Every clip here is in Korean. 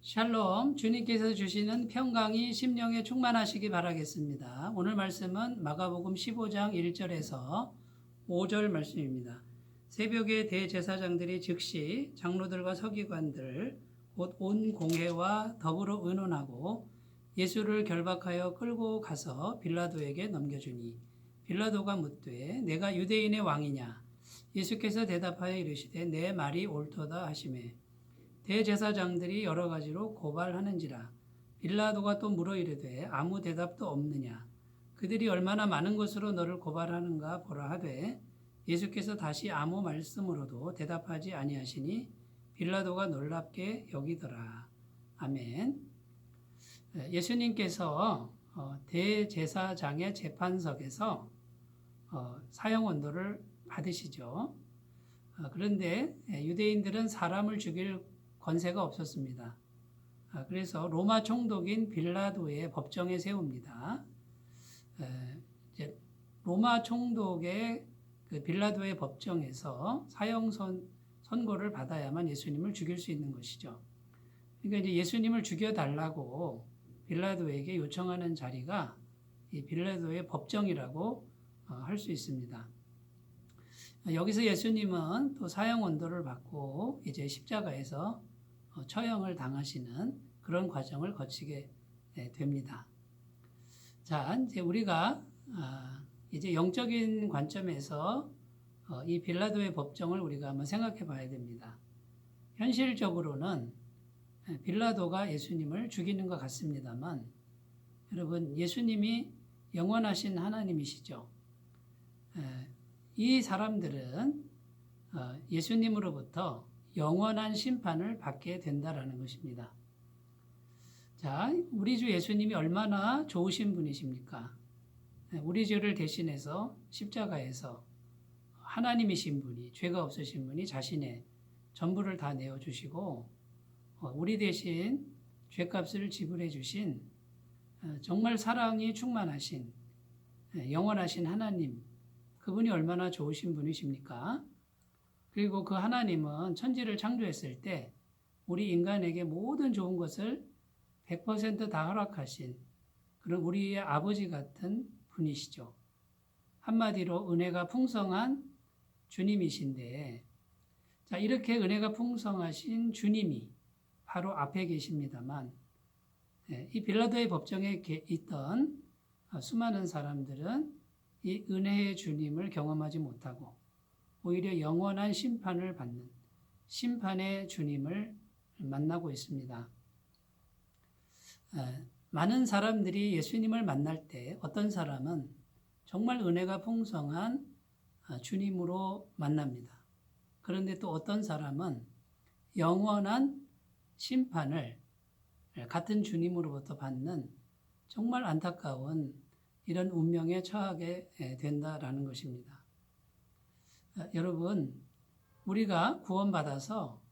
샬롬, 주님께서 주시는 평강이 심령에 충만하시기 바라겠습니다. 오늘 말씀은 마가복음 15장 1절에서 5절 말씀입니다. 새벽에 대제사장들이 즉시 장로들과 서기관들 곧 온 공회와 더불어 의논하고 예수를 결박하여 끌고 가서 빌라도에게 넘겨주니 빌라도가 묻되 내가 유대인의 왕이냐? 예수께서 대답하여 이르시되 내 말이 옳도다 하시매 대제사장들이 여러 가지로 고발하는지라. 빌라도가 또 물어 이르되 아무 대답도 없느냐? 그들이 얼마나 많은 것으로 너를 고발하는가 보라 하되 예수께서 다시 아무 말씀으로도 대답하지 아니하시니 빌라도가 놀랍게 여기더라. 아멘. 예수님께서 대제사장의 재판석에서 사형 언도를 받으시죠. 그런데 유대인들은 사람을 죽일 권세가 없었습니다. 그래서 로마 총독인 빌라도의 법정에 세웁니다. 로마 총독의 그 빌라도의 법정에서 사형 선고를 받아야만 예수님을 죽일 수 있는 것이죠. 그러니까 이제 예수님을 죽여달라고 빌라도에게 요청하는 자리가 이 빌라도의 법정이라고 할 수 있습니다. 여기서 예수님은 또 사형 언도를 받고 이제 십자가에서 처형을 당하시는 그런 과정을 거치게 됩니다. 자, 이제 우리가 이제 영적인 관점에서 이 빌라도의 법정을 우리가 한번 생각해 봐야 됩니다. 현실적으로는 빌라도가 예수님을 죽이는 것 같습니다만, 여러분, 예수님이 영원하신 하나님이시죠. 이 사람들은 예수님으로부터 영원한 심판을 받게 된다라는 것입니다. 자, 우리 주 예수님이 얼마나 좋으신 분이십니까? 우리 죄를 대신해서 십자가에서 하나님이신 분이, 죄가 없으신 분이 자신의 전부를 다 내어주시고 우리 대신 죄값을 지불해 주신 정말 사랑이 충만하신 영원하신 하나님, 그분이 얼마나 좋으신 분이십니까? 그리고 그 하나님은 천지를 창조했을 때 우리 인간에게 모든 좋은 것을 100% 다 허락하신 그런 우리의 아버지 같은 분이시죠. 한마디로 은혜가 풍성한 주님이신데, 자, 이렇게 은혜가 풍성하신 주님이 바로 앞에 계십니다만, 이 빌라도의 법정에 있던 수많은 사람들은 이 은혜의 주님을 경험하지 못하고 오히려 영원한 심판을 받는 심판의 주님을 만나고 있습니다. 많은 사람들이 예수님을 만날 때 어떤 사람은 정말 은혜가 풍성한 주님으로 만납니다. 그런데 또 어떤 사람은 영원한 심판을 같은 주님으로부터 받는 정말 안타까운 이런 운명에 처하게 된다라는 것입니다. 여러분, 우리가 구원받아서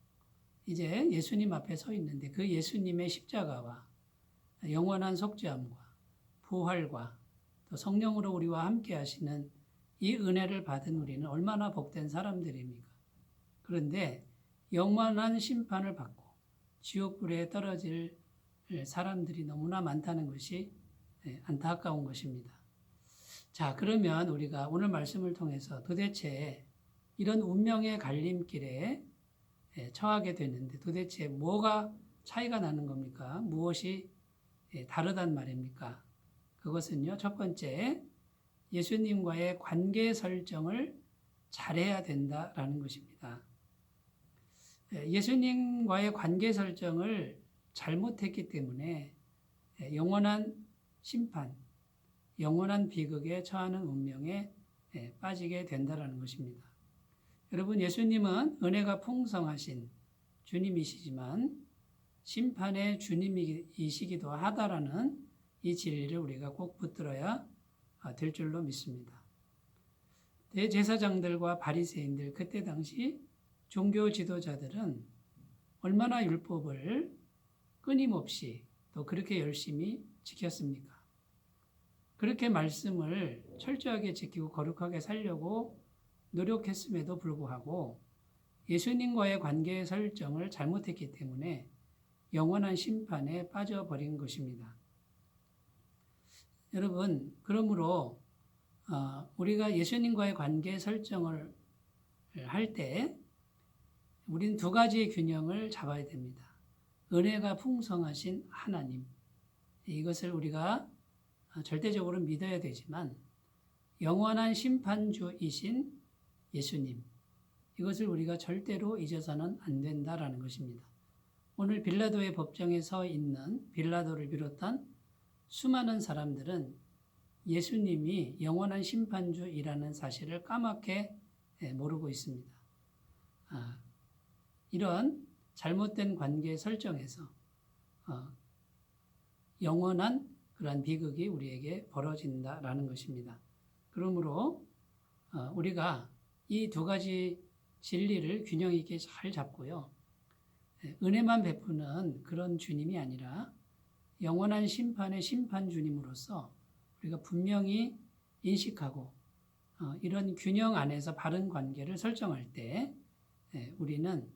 이제 예수님 앞에 서 있는데 그 예수님의 십자가와 영원한 속죄함과 부활과 또 성령으로 우리와 함께 하시는 이 은혜를 받은 우리는 얼마나 복된 사람들입니까? 그런데 영원한 심판을 받고 지옥불에 떨어질 사람들이 너무나 많다는 것이 안타까운 것입니다. 자, 그러면 우리가 오늘 말씀을 통해서 도대체 이런 운명의 갈림길에 처하게 되는데 도대체 뭐가 차이가 나는 겁니까? 무엇이 다르단 말입니까? 그것은요, 첫 번째, 예수님과의 관계 설정을 잘해야 된다라는 것입니다. 예수님과의 관계 설정을 잘못했기 때문에 영원한 심판, 영원한 비극에 처하는 운명에 빠지게 된다라는 것입니다. 여러분, 예수님은 은혜가 풍성하신 주님이시지만 심판의 주님이시기도 하다라는 이 진리를 우리가 꼭 붙들어야 될 줄로 믿습니다. 대제사장들과 바리새인들, 그때 당시 종교 지도자들은 얼마나 율법을 끊임없이 또 그렇게 열심히 지켰습니까? 그렇게 말씀을 철저하게 지키고 거룩하게 살려고 노력했음에도 불구하고 예수님과의 관계 설정을 잘못했기 때문에 영원한 심판에 빠져버린 것입니다. 여러분, 그러므로 우리가 예수님과의 관계 설정을 할 때 우리는 두 가지의 균형을 잡아야 됩니다. 은혜가 풍성하신 하나님, 이것을 우리가 절대적으로 믿어야 되지만 영원한 심판주이신 예수님, 이것을 우리가 절대로 잊어서는 안 된다라는 것입니다. 오늘 빌라도의 법정에 서 있는 빌라도를 비롯한 수많은 사람들은 예수님이 영원한 심판주이라는 사실을 까맣게 모르고 있습니다. 이런 잘못된 관계 설정에서 영원한 그러한 비극이 우리에게 벌어진다라는 것입니다. 그러므로 우리가 이 두 가지 진리를 균형 있게 잘 잡고요. 은혜만 베푸는 그런 주님이 아니라 영원한 심판의 심판 주님으로서 우리가 분명히 인식하고 이런 균형 안에서 바른 관계를 설정할 때 우리는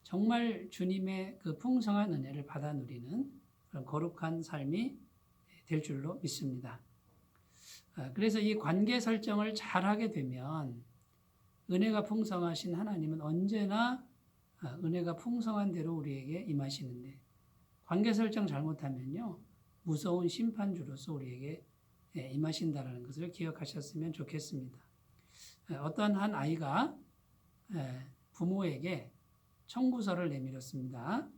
정말 주님의 그 풍성한 은혜를 받아 누리는 그런 거룩한 삶이 될 줄로 믿습니다. 그래서 이 관계 설정을 잘하게 되면 은혜가 풍성하신 하나님은 언제나 은혜가 풍성한 대로 우리에게 임하시는데 관계 설정 잘못하면요 무서운 심판주로서 우리에게 임하신다라는 것을 기억하셨으면 좋겠습니다. 어떤 한 아이가 부모에게 청구서를 내밀었습니다.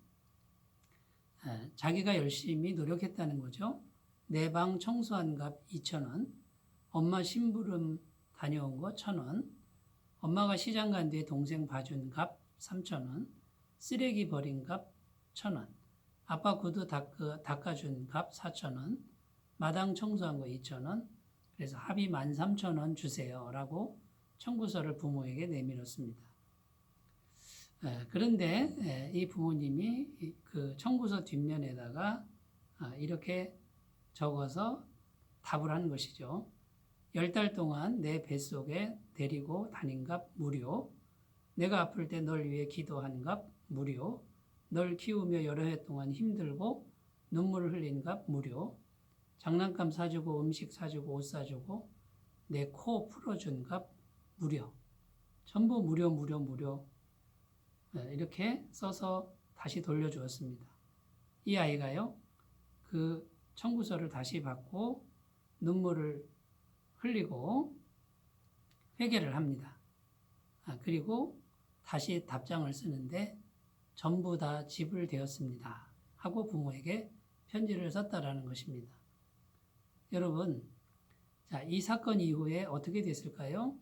자기가 열심히 노력했다는 거죠. 내 방 청소한 값 2,000원, 엄마 심부름 다녀온 거 1,000원, 엄마가 시장 간 뒤에 동생 봐준 값 3,000원, 쓰레기 버린 값 1,000원, 아빠 구두 닦아준 값 4,000원, 마당 청소한 거 2,000원, 그래서 합의 13,000원 주세요 라고 청구서를 부모에게 내밀었습니다. 그런데 이 부모님이 그 청구서 뒷면에다가 이렇게 적어서 답을 한 것이죠. 10달 동안 내 뱃속에 데리고 다닌 값 무료, 내가 아플 때 널 위해 기도한 값 무료, 널 키우며 여러 해 동안 힘들고 눈물을 흘린 값 무료, 장난감 사주고 음식 사주고 옷 사주고 내 코 풀어준 값 무료, 전부 무료 이렇게 써서 다시 돌려주었습니다. 이 아이가요 그 청구서를 다시 받고 눈물을 흘리고 회개를 합니다. 그리고 다시 답장을 쓰는데 전부 다 지불되었습니다 하고 부모에게 편지를 썼다라는 것입니다. 여러분, 이 사건 이후에 어떻게 됐을까요?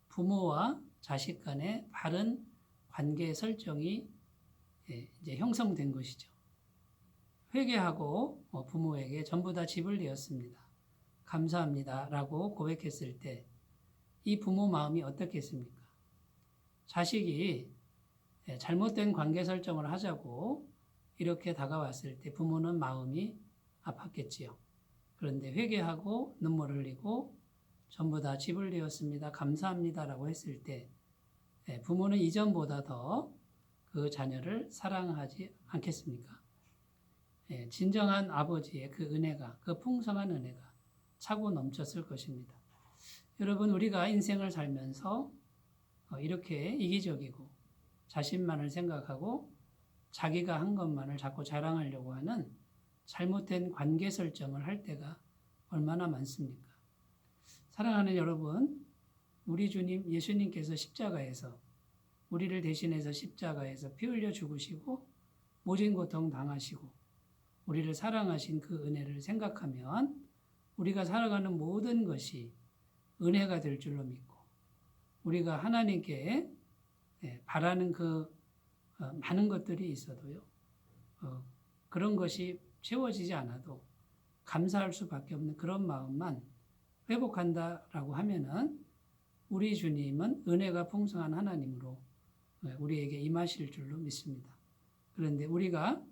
부모와 자식 간의 바른 관계 설정이 이제 형성된 것이죠. 회개하고 부모에게 전부 다 지불되었습니다. 감사합니다 라고 고백했을 때 이 부모 마음이 어떻겠습니까? 자식이 잘못된 관계 설정을 하자고 이렇게 다가왔을 때 부모는 마음이 아팠겠지요. 그런데 회개하고 눈물을 흘리고 전부 다 지불되었습니다. 감사합니다 라고 했을 때 부모는 이전보다 더 그 자녀를 사랑하지 않겠습니까? 진정한 아버지의 그 은혜가, 그 풍성한 은혜가 차고 넘쳤을 것입니다. 여러분, 우리가 인생을 살면서 이렇게 이기적이고 자신만을 생각하고 자기가 한 것만을 자꾸 자랑하려고 하는 잘못된 관계 설정을 할 때가 얼마나 많습니까? 사랑하는 여러분, 우리 주님 예수님께서 십자가에서 우리를 대신해서 십자가에서 피 흘려 죽으시고 모진 고통 당하시고 우리를 사랑하신 그 은혜를 생각하면 우리가 살아가는 모든 것이 은혜가 될 줄로 믿고 우리가 하나님께 바라는 그 많은 것들이 있어도요. 그런 것이 채워지지 않아도 감사할 수밖에 없는 그런 마음만 회복한다라고 하면은 우리 주님은 은혜가 풍성한 하나님으로 우리에게 임하실 줄로 믿습니다. 그런데 우리가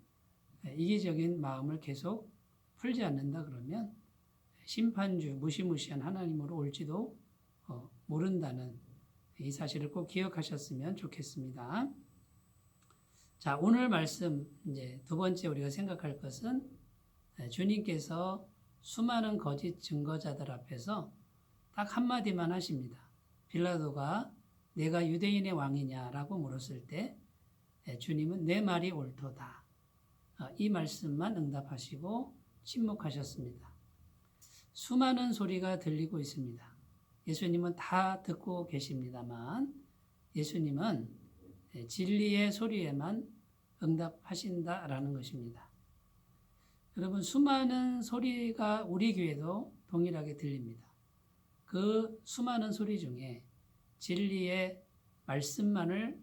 이기적인 마음을 계속 풀지 않는다 그러면 심판주 무시무시한 하나님으로 올지도 모른다는 이 사실을 꼭 기억하셨으면 좋겠습니다. 자, 오늘 말씀 이제 두 번째 우리가 생각할 것은 주님께서 수많은 거짓 증거자들 앞에서 딱 한마디만 하십니다. 빌라도가 내가 유대인의 왕이냐라고 물었을 때 주님은 내 말이 옳도다. 이 말씀만 응답하시고 침묵하셨습니다. 수많은 소리가 들리고 있습니다. 예수님은 다 듣고 계십니다만 예수님은 진리의 소리에만 응답하신다라는 것입니다. 여러분, 수많은 소리가 우리 귀에도 동일하게 들립니다. 그 수많은 소리 중에 진리의 말씀만을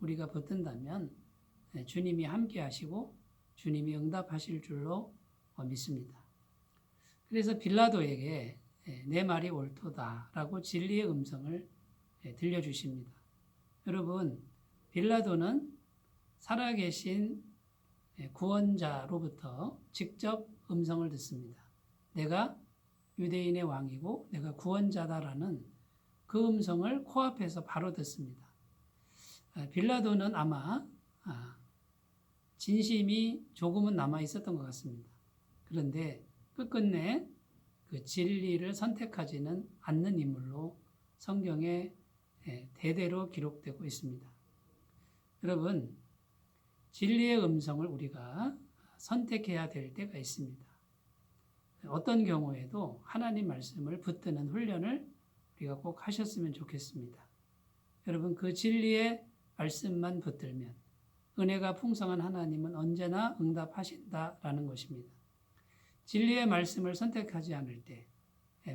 우리가 붙든다면 주님이 함께 하시고 주님이 응답하실 줄로 믿습니다. 그래서 빌라도에게 내 말이 옳도다라고 진리의 음성을 들려주십니다. 여러분, 빌라도는 살아계신 구원자로부터 직접 음성을 듣습니다. 내가 유대인의 왕이고 내가 구원자다라는 그 음성을 코앞에서 바로 듣습니다. 빌라도는 아마 진심이 조금은 남아 있었던 것 같습니다. 그런데 끝끝내 그 진리를 선택하지는 않는 인물로 성경에 대대로 기록되고 있습니다. 여러분, 진리의 음성을 우리가 선택해야 될 때가 있습니다. 어떤 경우에도 하나님 말씀을 붙드는 훈련을 우리가 꼭 하셨으면 좋겠습니다. 여러분, 그 진리의 말씀만 붙들면 은혜가 풍성한 하나님은 언제나 응답하신다라는 것입니다. 진리의 말씀을 선택하지 않을 때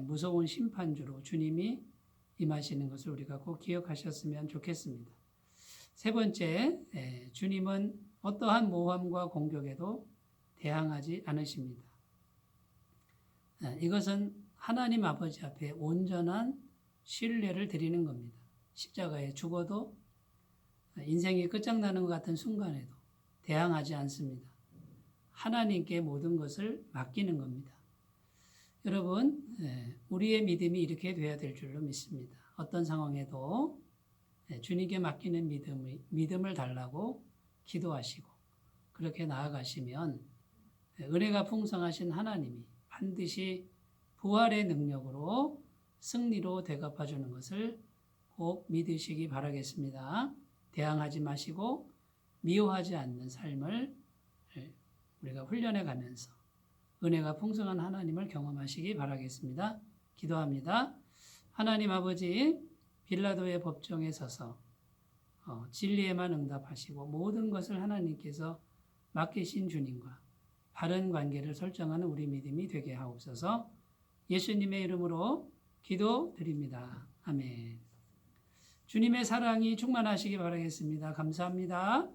무서운 심판주로 주님이 임하시는 것을 우리가 꼭 기억하셨으면 좋겠습니다. 세 번째, 주님은 어떠한 모함과 공격에도 대항하지 않으십니다. 이것은 하나님 아버지 앞에 온전한 신뢰를 드리는 겁니다. 십자가에 죽어도 인생이 끝장나는 것 같은 순간에도 대항하지 않습니다. 하나님께 모든 것을 맡기는 겁니다. 여러분, 우리의 믿음이 이렇게 돼야 될 줄로 믿습니다. 어떤 상황에도 주님께 맡기는 믿음을 달라고 기도하시고 그렇게 나아가시면 은혜가 풍성하신 하나님이 반드시 부활의 능력으로 승리로 대갚아주는 것을 꼭 믿으시기 바라겠습니다. 대항하지 마시고 미워하지 않는 삶을 우리가 훈련해 가면서 은혜가 풍성한 하나님을 경험하시기 바라겠습니다. 기도합니다. 하나님 아버지, 빌라도의 법정에 서서 진리에만 응답하시고 모든 것을 하나님께서 맡기신 주님과 바른 관계를 설정하는 우리 믿음이 되게 하옵소서. 예수님의 이름으로 기도드립니다. 아멘. 주님의 사랑이 충만하시기 바라겠습니다. 감사합니다.